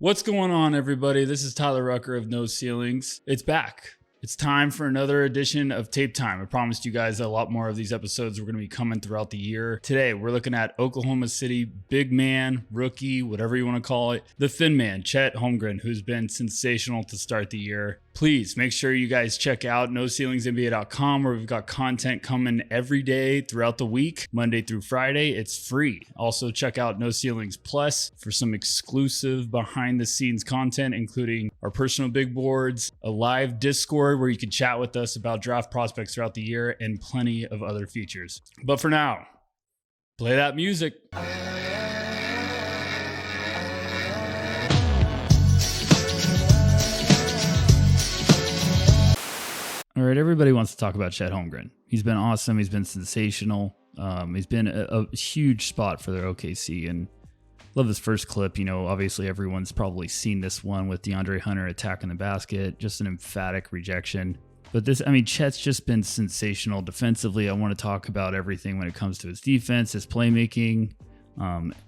What's going on, everybody? This is Tyler Rucker of No Ceilings. It's back. It's time for another edition of Tape Time. I promised you guys a lot more of these episodes were going to be coming throughout the year. Today, we're looking at Oklahoma City big man, rookie, whatever you want to call it, the thin man, Chet Holmgren, who's been sensational to start the year. Please make sure you guys check out NoCeilingsNBA.com, where we've got content coming every day throughout the week, Monday through Friday. It's free. Also, check out No Ceilings Plus for some exclusive behind-the-scenes content, including our personal big boards, a live Discord where you can chat with us about draft prospects throughout the year, and plenty of other features. But for now, play that music. All right, everybody wants to talk about Chet Holmgren. He's been awesome. He's been sensational. He's been a huge spot for their OKC, and love this first clip. You know, obviously everyone's probably seen this one with DeAndre Hunter attacking the basket, just an emphatic rejection. But this, I mean, Chet's just been sensational defensively. I want to talk about everything when it comes to his defense, his playmaking,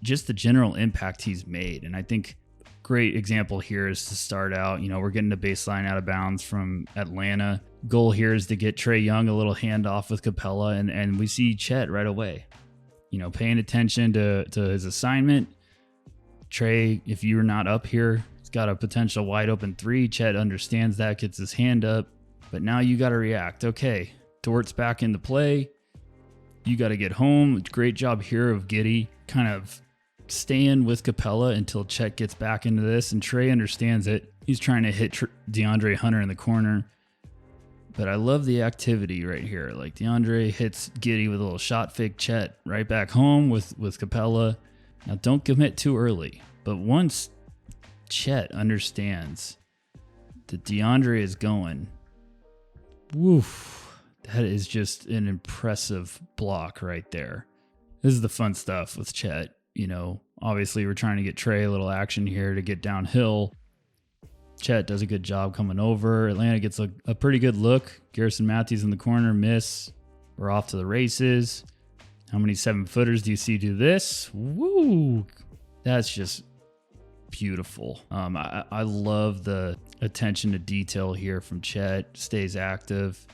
just the general impact he's made. And I think great example here is to start out, you know, we're getting a baseline out of bounds from Atlanta. Goal here is to get Trae Young a little handoff with Capella, and we see Chet right away, you know, paying attention to his assignment. Trae, if you're not up here, he's got a potential wide open three. Chet understands that, gets his hand up, but now you got to react. Okay, Dort's back into play. You got to get home. Great job here of Giddey kind of staying with Capella until Chet gets back into this, and Trae understands it. He's trying to hit DeAndre Hunter in the corner. But I love the activity right here. Like DeAndre hits Giddey with a little shot fake, Chet right back home with Capella. Now don't commit too early. But once Chet understands that DeAndre is going, woof, that is just an impressive block right there. This is the fun stuff with Chet. You know, obviously we're trying to get Trae a little action here to get downhill. Chet does a good job coming over. Atlanta gets a pretty good look. Garrison Matthews in the corner, miss. We're off to the races. How many 7-footers do you see do this? Woo! That's just beautiful. I love the attention to detail here from Chet. Stays active.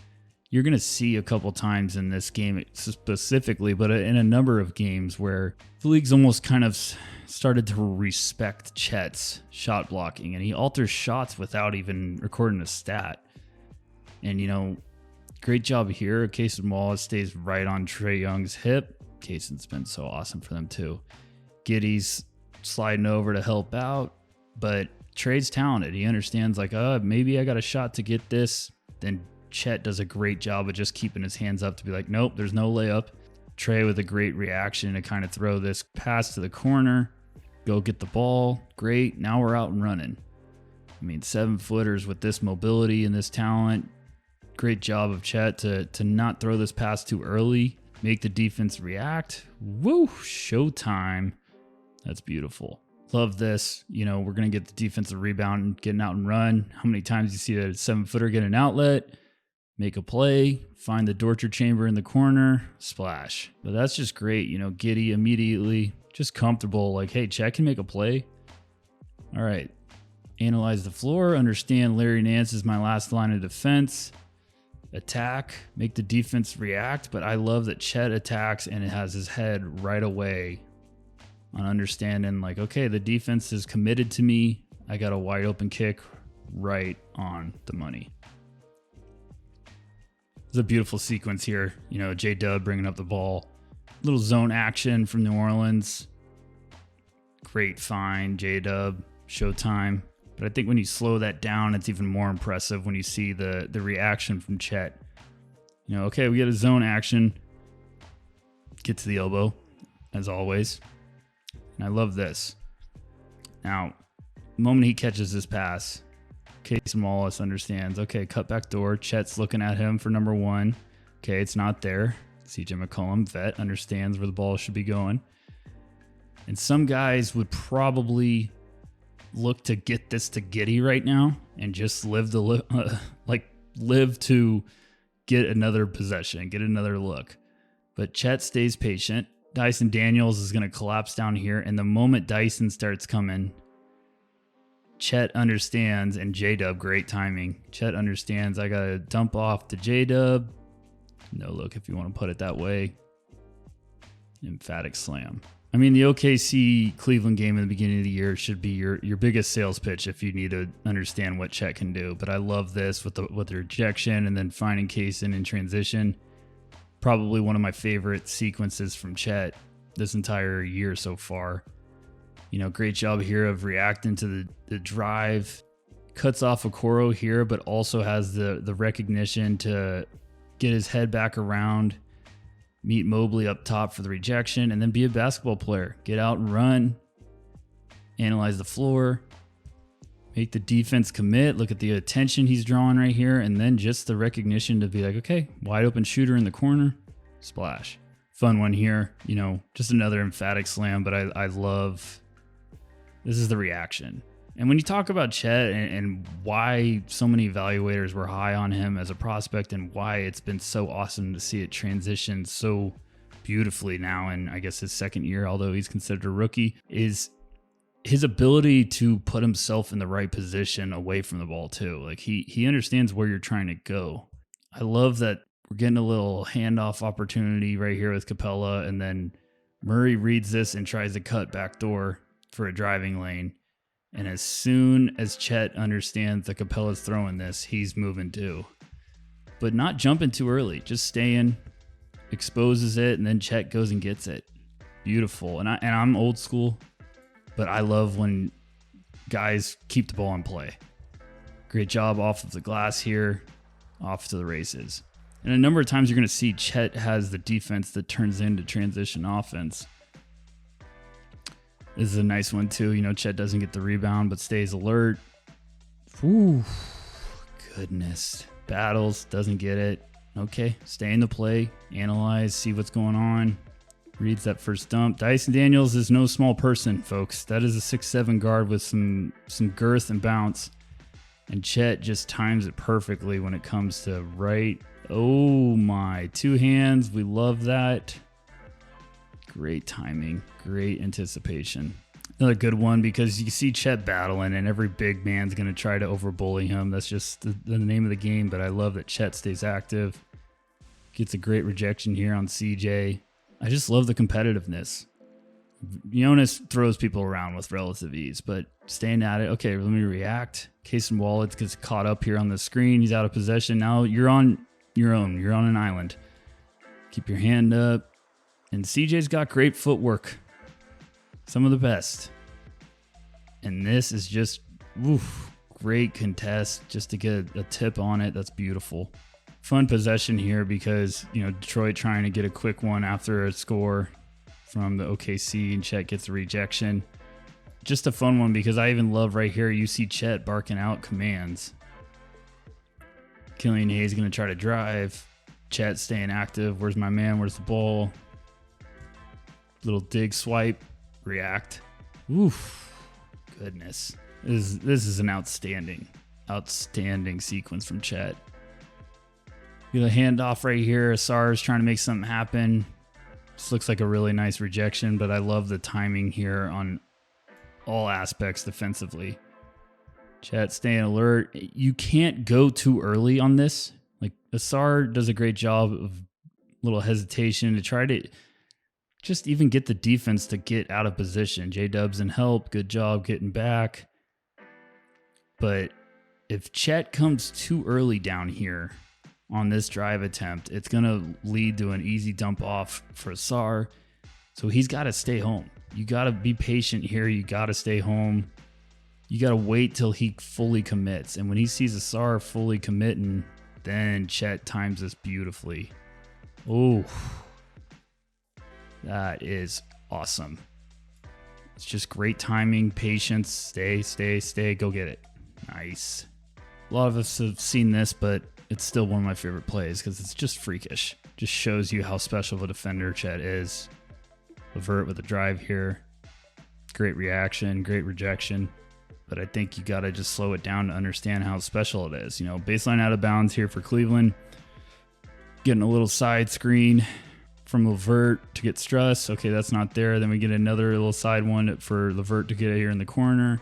You're going to see a couple times in this game specifically, but in a number of games where the league's almost kind of started to respect Chet's shot blocking, and he alters shots without even recording a stat. And, you know, great job here. Cason Wallace stays right on Trae Young's hip. Cason's been so awesome for them too. Giddey's sliding over to help out, but Trae's talented. He understands, like, maybe I got a shot to get this. Then Chet does a great job of just keeping his hands up to be like, nope, there's no layup. Trae with a great reaction to kind of throw this pass to the corner, go get the ball. Great. Now we're out and running. I mean, 7-footers with this mobility and this talent. Great job of Chet to not throw this pass too early, make the defense react. Woo, showtime. That's beautiful. Love this. You know, we're going to get the defensive rebound and getting out and run. How many times do you see a 7-footer get an outlet, make a play, find the torture chamber in the corner, splash. But that's just great. You know, Giddey immediately just comfortable, like, hey, Chet can make a play. All right. Analyze the floor. Understand Larry Nance is my last line of defense. Attack. Make the defense react. But I love that Chet attacks and it has his head right away on understanding, like, okay, the defense is committed to me. I got a wide open kick right on the money. It's a beautiful sequence here. You know, J-Dub bringing up the ball. Little zone action from New Orleans. Great find, J-Dub. Showtime. But I think when you slow that down, it's even more impressive when you see the reaction from Chet. You know, okay, we get a zone action. Get to the elbow, as always. And I love this. Now, the moment he catches this pass, Cason Wallace understands, okay, cut back door. Chet's looking at him for number one. Okay, it's not there. CJ McCollum, vet, understands where the ball should be going. And some guys would probably look to get this to Giddey right now and just live to get another possession, get another look. But Chet stays patient. Dyson Daniels is going to collapse down here. And the moment Dyson starts coming, Chet understands, and J-Dub, great timing. Chet understands I got to dump off to J-Dub. No look, if you want to put it that way. Emphatic slam. I mean, the OKC Cleveland game in the beginning of the year should be your biggest sales pitch if you need to understand what Chet can do. But I love this with the rejection and then finding Kaysen in transition. Probably one of my favorite sequences from Chet this entire year so far. You know, great job here of reacting to the drive. Cuts off Okoro here, but also has the recognition to get his head back around, meet Mobley up top for the rejection, and then be a basketball player. Get out and run, analyze the floor, make the defense commit, look at the attention he's drawing right here, and then just the recognition to be like, okay, wide open shooter in the corner, splash. Fun one here, you know, just another emphatic slam, but I love, this is the reaction. And when you talk about Chet and why so many evaluators were high on him as a prospect and why it's been so awesome to see it transition so beautifully now in, I guess, his second year, although he's considered a rookie, is his ability to put himself in the right position away from the ball too. Like he understands where you're trying to go. I love that we're getting a little handoff opportunity right here with Capella, and then Murray reads this and tries to cut backdoor for a driving lane. And as soon as Chet understands that Capella's throwing this, he's moving too. But not jumping too early, just staying, exposes it, and then Chet goes and gets it. Beautiful. And I'm old school, but I love when guys keep the ball in play. Great job off of the glass here, off to the races. And a number of times you're going to see Chet has the defense that turns into transition offense. This is a nice one too. You know, Chet doesn't get the rebound, but stays alert. Ooh, goodness. Battles, doesn't get it. Okay, stay in the play, analyze, see what's going on. Reads that first dump. Dyson Daniels is no small person, folks. That is a 6'7" guard with some girth and bounce. And Chet just times it perfectly when it comes to right. Oh my, two hands. We love that. Great timing, great anticipation. Another good one because you see Chet battling and every big man's going to try to overbully him. That's just the name of the game, but I love that Chet stays active. Gets a great rejection here on CJ. I just love the competitiveness. Jonas throws people around with relative ease, but staying at it. Okay, let me react. Kaysen Wallace gets caught up here on the screen. He's out of possession. Now you're on your own. You're on an island. Keep your hand up. And CJ's got great footwork. Some of the best. And this is just, great contest just to get a tip on it. That's beautiful. Fun possession here because, you know, Detroit trying to get a quick one after a score from the OKC, and Chet gets a rejection. Just a fun one because I even love right here, you see Chet barking out commands. Killian Hayes going to try to drive. Chet staying active. Where's my man? Where's the ball? Little dig, swipe, react. Oof, goodness. This is an outstanding sequence from Chet. Get a handoff right here. Asar's trying to make something happen. This looks like a really nice rejection, but I love the timing here on all aspects defensively. Chet staying alert. You can't go too early on this. Like Asar does a great job of little hesitation to try to just even get the defense to get out of position. J-Dub's in help. Good job getting back. But if Chet comes too early down here on this drive attempt, it's going to lead to an easy dump off for Asar. So he's got to stay home. You got to be patient here. You got to stay home. You got to wait till he fully commits. And when he sees Asar fully committing, then Chet times this beautifully. Oh, that is awesome. It's just great timing, patience, stay, go get it. Nice. A lot of us have seen this, but it's still one of my favorite plays because it's just freakish. Just shows you how special of a defender Chet is. Levert with a drive here. Great reaction, great rejection. But I think you got to just slow it down to understand how special it is. You know, baseline out of bounds here for Cleveland. Getting a little side screen from Levert to get Struss. Okay, that's not there. Then we get another little side one for Levert to get here in the corner.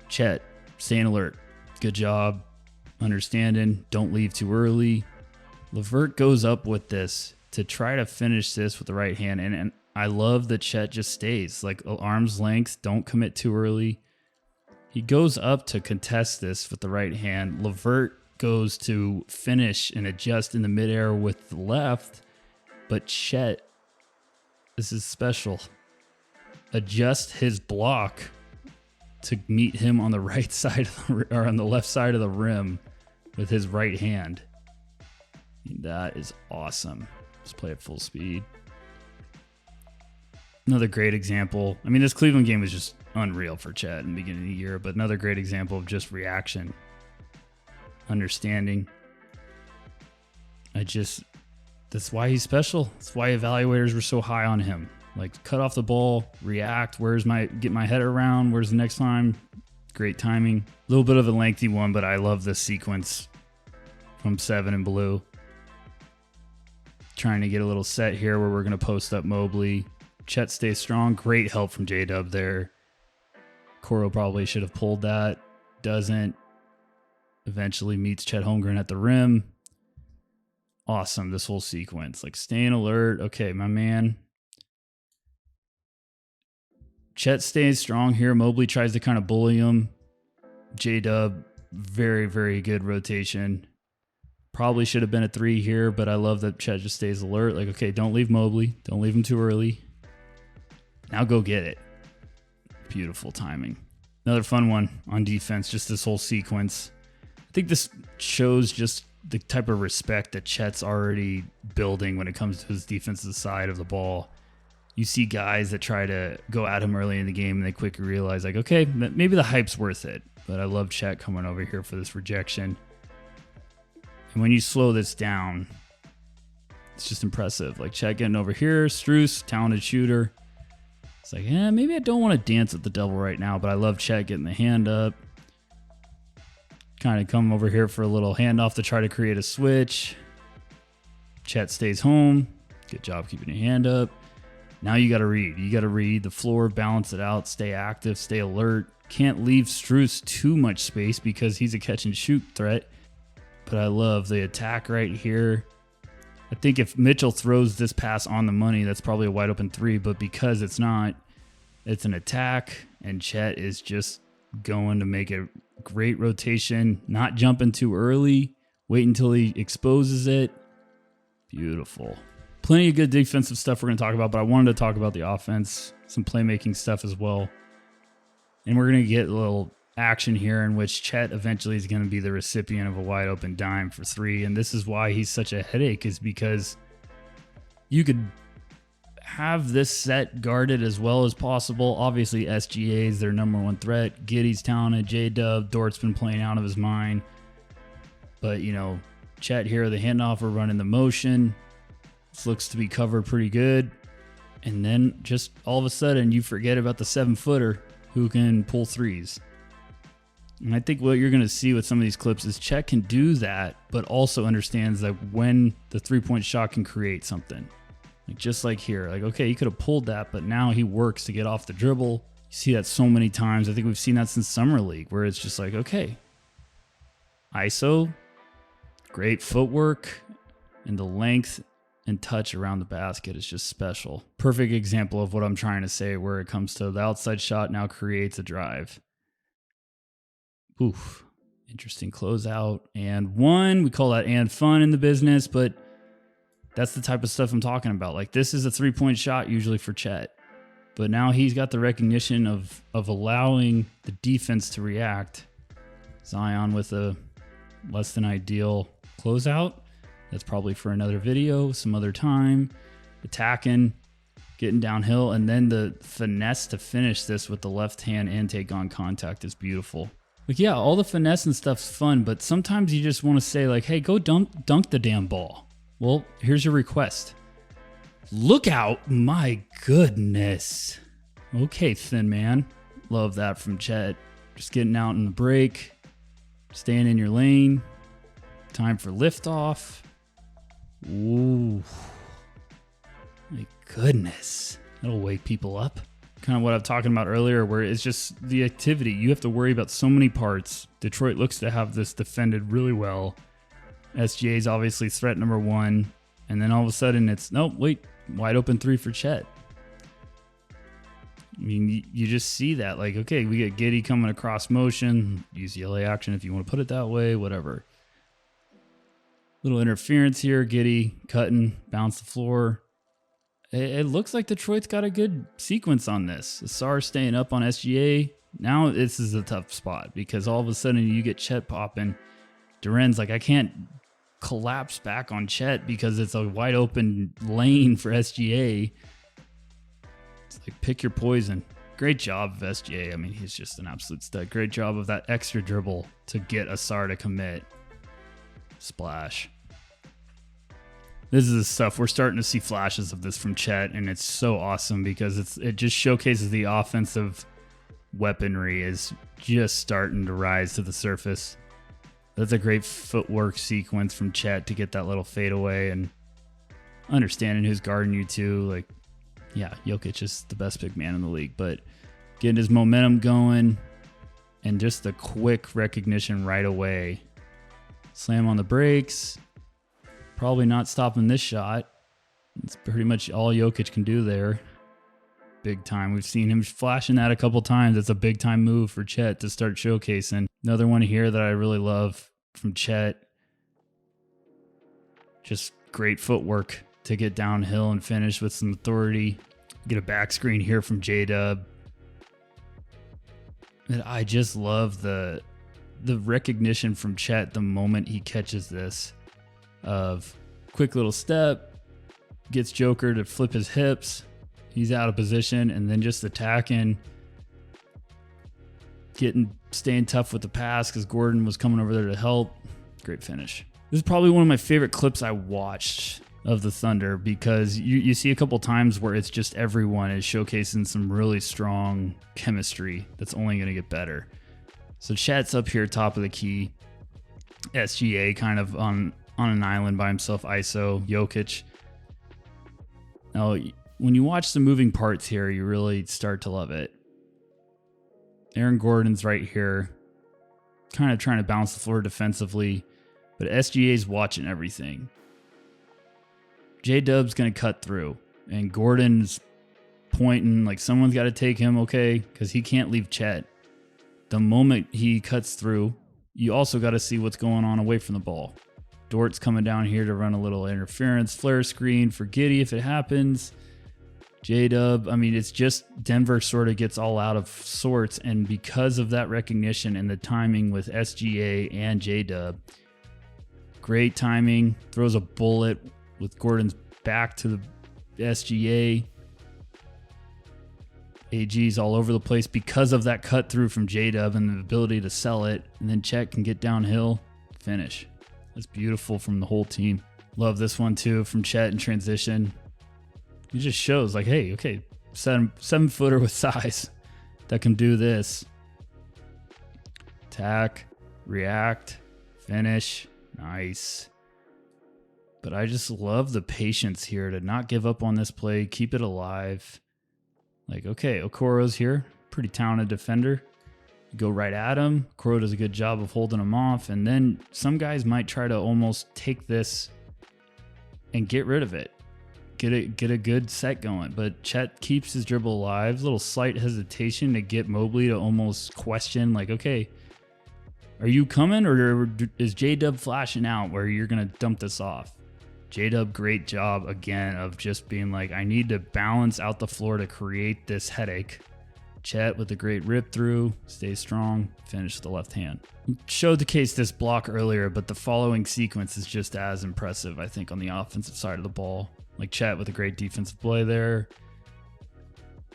Chet, staying alert. Good job. Understanding. Don't leave too early. LeVert goes up with this to try to finish this with the right hand. And I love that Chet just stays like arm's length. Don't commit too early. He goes up to contest this with the right hand. LeVert goes to finish and adjust in the midair with the left. But Chet, this is special. Adjust his block to meet him on the right side or on the left side of the rim with his right hand. That is awesome. Let's play at full speed. Another great example. I mean, this Cleveland game was just unreal for Chet in the beginning of the year, but another great example of just reaction, understanding. That's why he's special. That's why evaluators were so high on him. Like, cut off the ball, react. Get my head around? Where's the next time? Great timing. A little bit of a lengthy one, but I love this sequence from 7 and blue. Trying to get a little set here where we're going to post up Mobley. Chet stays strong. Great help from J-Dub there. Coro probably should have pulled that. Doesn't. Eventually meets Chet Holmgren at the rim. Awesome, this whole sequence. Like, staying alert. Okay, my man. Chet stays strong here. Mobley tries to kind of bully him. J-Dub, very, very good rotation. Probably should have been a 3 here, but I love that Chet just stays alert. Like, okay, don't leave Mobley. Don't leave him too early. Now go get it. Beautiful timing. Another fun one on defense, just this whole sequence. I think this shows just the type of respect that Chet's already building when it comes to his defensive side of the ball. You see guys that try to go at him early in the game and they quickly realize, like, okay, maybe the hype's worth it. But I love Chet coming over here for this rejection. And when you slow this down, it's just impressive. Like, Chet getting over here, Strus, talented shooter. It's like, maybe I don't want to dance at the double right now, but I love Chet getting the hand up. Kind of come over here for a little handoff to try to create a switch. Chet stays home. Good job keeping your hand up. Now you got to read. You got to read the floor, balance it out, stay active, stay alert. Can't leave Strus too much space because he's a catch and shoot threat. But I love the attack right here. I think if Mitchell throws this pass on the money, that's probably a wide open 3. But because it's not, it's an attack. And Chet is just going to make a great rotation. Not jumping too early. Wait until he exposes it. Beautiful. Plenty of good defensive stuff we're going to talk about, but I wanted to talk about the offense, some playmaking stuff as well. And we're going to get a little action here in which Chet eventually is going to be the recipient of a wide open dime for 3. And this is why he's such a headache, is because you could have this set guarded as well as possible. Obviously, SGA is their number 1 threat. Giddey's talented. J-Dub, Dort's been playing out of his mind. But, you know, Chet here, the handoff, we're running the motion. This looks to be covered pretty good. And then just all of a sudden you forget about the 7-footer who can pull 3s. And I think what you're going to see with some of these clips is Chet can do that, but also understands that when the 3-point shot can create something. Like, just like here. Like, okay, he could have pulled that, but now he works to get off the dribble. You see that so many times. I think we've seen that since Summer League, where it's just like, okay, ISO, great footwork, and the length and touch around the basket is just special. Perfect example of what I'm trying to say where it comes to the outside shot now creates a drive. Oof. Interesting closeout. And 1, we call that and fun in the business, but that's the type of stuff I'm talking about. Like, this is a 3-point shot usually for Chet, but now he's got the recognition of allowing the defense to react. Zion with a less than ideal closeout. That's probably for another video, some other time. Attacking, getting downhill, and then the finesse to finish this with the left hand and take on contact is beautiful. Like, yeah, all the finesse and stuff's fun, but sometimes you just want to say, like, hey, go dunk the damn ball. Well, here's your request. Look out. My goodness. Okay, thin man. Love that from Chet. Just getting out in the break, staying in your lane. Time for liftoff. Ooh. My goodness. That'll wake people up. kind of what I'm talking about earlier, where it's just the activity. You have to worry about so many parts. Detroit looks to have this defended really well. SGA is obviously threat number one. And then all of a sudden it's, nope, wait, wide open three for Chet. I mean, you just see that. Like, okay, we get Giddey coming across motion. UCLA action if you want to put it that way, whatever. Little interference here. Giddey cutting, bounce the floor. It looks like Detroit's got a good sequence on this. Asar staying up on SGA. Now this is a tough spot because all of a sudden you get Chet popping. Duren's like, I can't collapse back on Chet because it's a wide open lane for SGA. It's like, pick your poison. Great job of SGA. I mean, he's just an absolute stud. Great job of that extra dribble to get Asar to commit. Splash. This is the stuff we're starting to see flashes of this from Chet, and it's so awesome because it just showcases the offensive weaponry is just starting to rise to the surface. That's a great footwork sequence from Chet to get that little fadeaway and understanding who's guarding you too. Like, yeah, Jokic is the best big man in the league, but getting his momentum going and just the quick recognition right away. Slam on the brakes. Probably not stopping this shot. It's pretty much all Jokic can do there. Big time. We've seen him flashing that a couple times. It's a big time move for Chet to start showcasing. Another one here that I really love from Chet. Just great footwork to get downhill and finish with some authority. Get a back screen here from J-Dub. And I just love the recognition from Chet the moment he catches this. Of quick little step, gets Joker to flip his hips, he's out of position, and then just attacking, staying tough with the pass because Gordon was coming over there to help. Great finish. This is probably one of my favorite clips I watched of the Thunder because you see a couple times where it's just everyone is showcasing some really strong chemistry that's only going to get better. So Chet's up here top of the key, SGA kind of on an island by himself, ISO, Jokic. Now, when you watch the moving parts here, you really start to love it. Aaron Gordon's right here, kind of trying to bounce the floor defensively, but SGA's watching everything. J-Dub's going to cut through, and Gordon's pointing like someone's got to take him, okay, because he can't leave Chet. The moment he cuts through, you also got to see what's going on away from the ball. Dort's coming down here to run a little interference flare screen for Giddey if it happens. J-Dub, I mean, it's just Denver sort of gets all out of sorts, and because of that recognition and the timing with SGA and J-Dub, great timing, throws a bullet with Gordon's back to the SGA. AG's all over the place because of that cut through from J-Dub and the ability to sell it, and then Chet can get downhill, finish. That's beautiful from the whole team. Love this one too from Chet in transition. It just shows like, hey, okay, seven footer with size that can do this. Attack, react, finish, nice. But I just love the patience here to not give up on this play, keep it alive. Like, okay, Okoro's here, pretty talented defender. You go right at him. Okoro does a good job of holding him off. And then some guys might try to almost take this and get rid of it. Get a good set going. But Chet keeps his dribble alive. Little slight hesitation to get Mobley to almost question, like, okay, are you coming or is J-Dub flashing out where you're going to dump this off? J-Dub, great job again of just being like, I need to balance out the floor to create this headache. Chet with a great rip through, stay strong, finish with the left hand. Showed the case this block earlier, but the following sequence is just as impressive, I think, on the offensive side of the ball. Like Chet with a great defensive play there.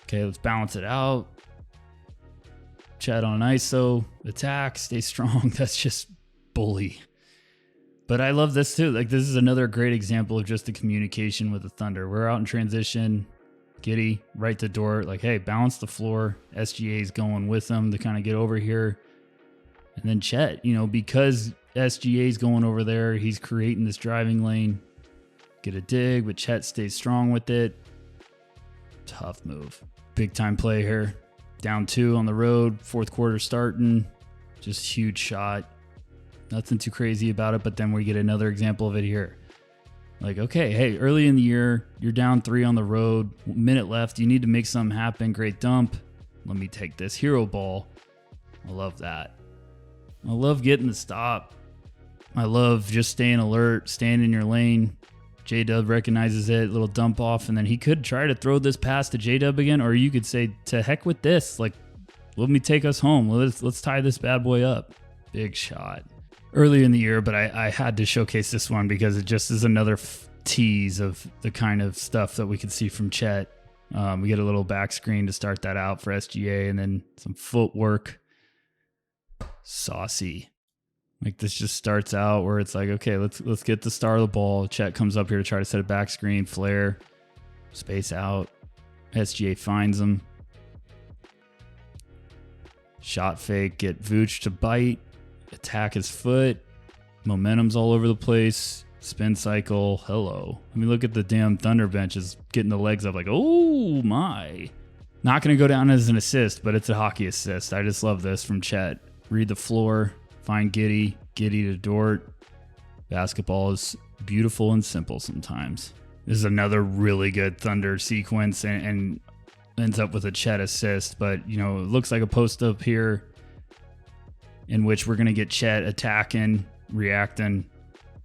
Okay, let's balance it out. Chet on an ISO, attack, stay strong. That's just bully. But I love this too. Like, this is another great example of just the communication with the Thunder. We're out in transition. Giddey right to Dort, like, hey, balance the floor. SGA's going with them to kind of get over here. And then Chet, because SGA's going over there, he's creating this driving lane. Get a dig, but Chet stays strong with it. Tough move. Big time play here. Down 2 on the road, fourth quarter starting. Just huge shot. Nothing too crazy about it, but then we get another example of it here. Like, okay, hey, early in the year, you're down 3 on the road, minute left, you need to make something happen. Great dump. Let me take this hero ball. I love that. I love getting the stop. I love just staying alert, staying in your lane. J-Dub recognizes it, little dump off, and then he could try to throw this pass to J-Dub again, or you could say, to heck with this. Like, let me take us home. Let's tie this bad boy up. Big shot. Early in the year, but I had to showcase this one because it just is another tease of the kind of stuff that we could see from Chet. We get a little back screen to start that out for SGA, and then some footwork. Saucy. Like, this just starts out where it's like, okay, let's get the star of the ball. Chet comes up here to try to set a back screen, flare, space out. SGA finds him. Shot fake, get Vooch to bite, attack his foot. Momentum's all over the place. Spin cycle. Hello. I mean, look at the damn Thunder bench is getting the legs up like, oh my. Not going to go down as an assist, but it's a hockey assist. I just love this from Chet. Read the floor. Find Giddey to Dort. Basketball is beautiful and simple sometimes. This is another really good Thunder sequence and ends up with a Chet assist, but you know, it looks like a post up here in which we're going to get Chet attacking, reacting,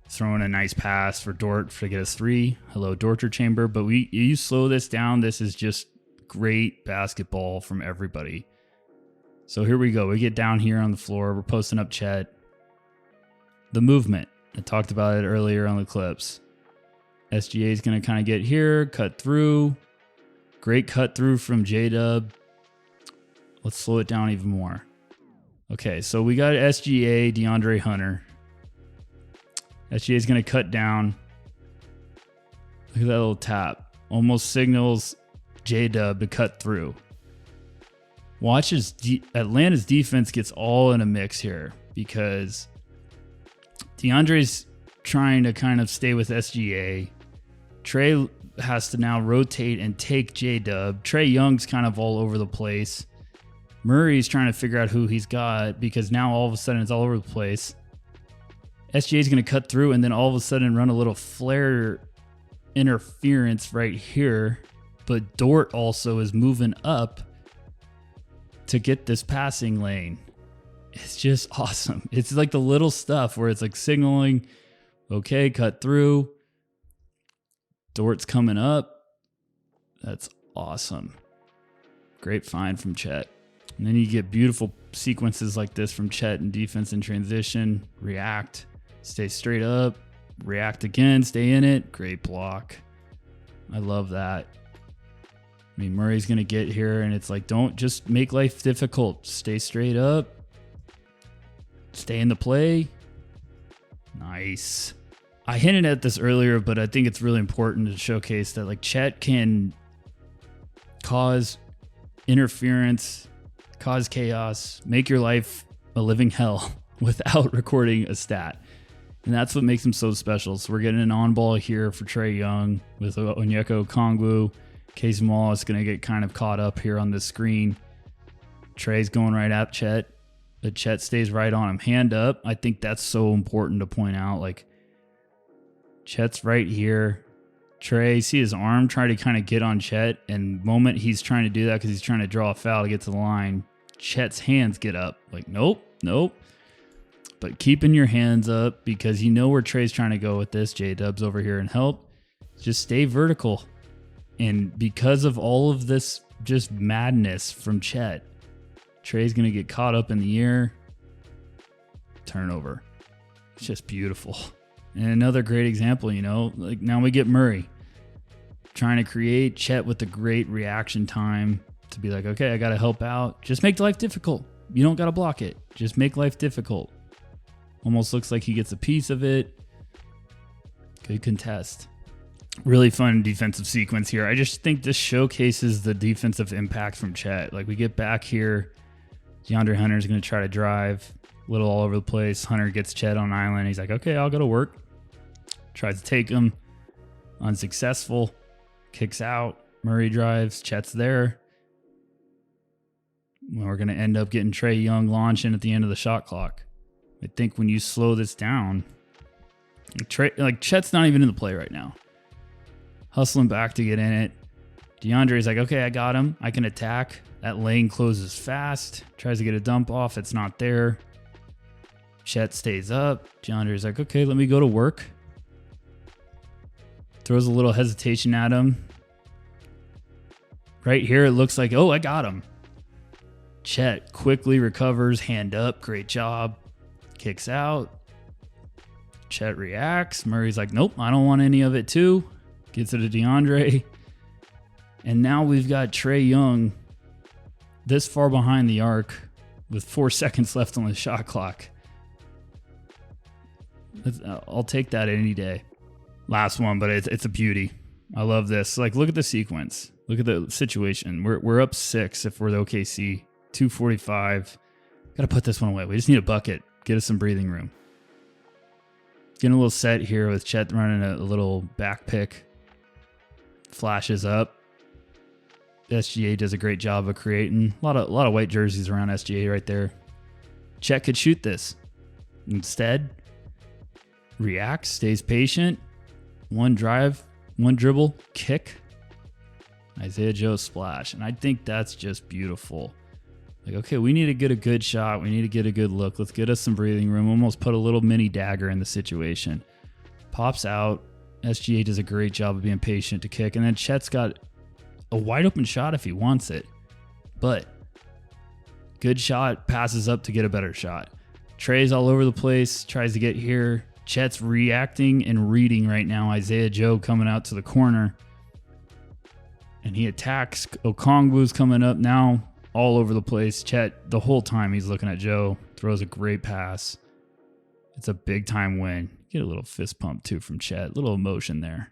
throwing a nice pass for Dort to get us 3. Hello, Dorter Chamber, but you slow this down. This is just great basketball from everybody. So here we go. We get down here on the floor. We're posting up Chet. The movement. I talked about it earlier on the clips. SGA is going to kind of get here, cut through. Great cut through from J-Dub. Let's slow it down even more. Okay, so we got SGA, DeAndre Hunter. SGA is going to cut down. Look at that little tap. Almost signals J-Dub to cut through. Watch as Atlanta's defense gets all in a mix here because DeAndre's trying to kind of stay with SGA. Trey has to now rotate and take J-Dub. Trey Young's kind of all over the place. Murray's trying to figure out who he's got because now all of a sudden it's all over the place. SGA's going to cut through and then all of a sudden run a little flare interference right here. But Dort also is moving up to get this passing lane. It's just awesome. It's like the little stuff where it's like signaling, okay, cut through. Dort's coming up. That's awesome. Great find from Chet. And then you get beautiful sequences like this from Chet in defense and transition. React, stay straight up, react again, stay in it. Great block. I love that. I mean, Murray's going to get here, and it's like, don't just make life difficult. Stay straight up. Stay in the play. Nice. I hinted at this earlier, but I think it's really important to showcase that, like, Chet can cause interference, cause chaos, make your life a living hell without recording a stat. And that's what makes him so special. So we're getting an on-ball here for Trey Young with Onyeka Okongwu. Case Mall is going to get kind of caught up here on the screen. Trey's going right at Chet, but Chet stays right on him. Hand up. I think that's so important to point out. Like, Chet's right here. Trey, see his arm try to kind of get on Chet, and the moment he's trying to do that because he's trying to draw a foul to get to the line, Chet's hands get up. Like, nope. But keeping your hands up because you know where Trey's trying to go with this. J-Dub's over here and help. Just stay vertical. And because of all of this just madness from Chet, Trey's going to get caught up in the air. Turnover. It's just beautiful. And another great example, you know, like now we get Murray trying to create Chet with a great reaction time to be like, okay, I got to help out. Just make life difficult. You don't got to block it. Just make life difficult. Almost looks like he gets a piece of it. Good contest. Really fun defensive sequence here. I just think this showcases the defensive impact from Chet. Like, we get back here. DeAndre Hunter's going to try to drive. A little all over the place. Hunter gets Chet on island. He's like, okay, I'll go to work. Tries to take him. Unsuccessful. Kicks out. Murray drives. Chet's there. We're going to end up getting Trae Young launching at the end of the shot clock. I think when you slow this down, Chet's not even in the play right now. Hustling back to get in it. DeAndre's like, okay, I got him. I can attack. That lane closes fast. Tries to get a dump off. It's not there. Chet stays up. DeAndre's like, okay, let me go to work. Throws a little hesitation at him. Right here, it looks like, oh, I got him. Chet quickly recovers, hand up, great job. Kicks out. Chet reacts. Murray's like, nope, I don't want any of it too. Gets it to DeAndre. And now we've got Trae Young this far behind the arc with 4 seconds left on the shot clock. I'll take that any day. Last one, but it's a beauty. I love this. Like, look at the sequence. Look at the situation. We're up 6 if we're the OKC. 2:45. Got to put this one away. We just need a bucket. Get us some breathing room. Getting a little set here with Chet running a little back pick. Flashes up. SGA does a great job of creating. A lot of white jerseys around SGA right there. Chet could shoot this. Instead, reacts, stays patient. One drive, one dribble, kick. Isaiah Joe splash. And I think that's just beautiful. Like, okay, we need to get a good shot. We need to get a good look. Let's get us some breathing room. Almost put a little mini dagger in the situation. Pops out. SGA does a great job of being patient to kick. And then Chet's got a wide open shot if he wants it. But good shot, passes up to get a better shot. Trey's all over the place, tries to get here. Chet's reacting and reading right now. Isaiah Joe coming out to the corner. And he attacks. Okongwu's coming up now. All over the place. Chet, the whole time he's looking at Joe, throws a great pass. It's a big time win. Get a little fist pump too from Chet. A little emotion there.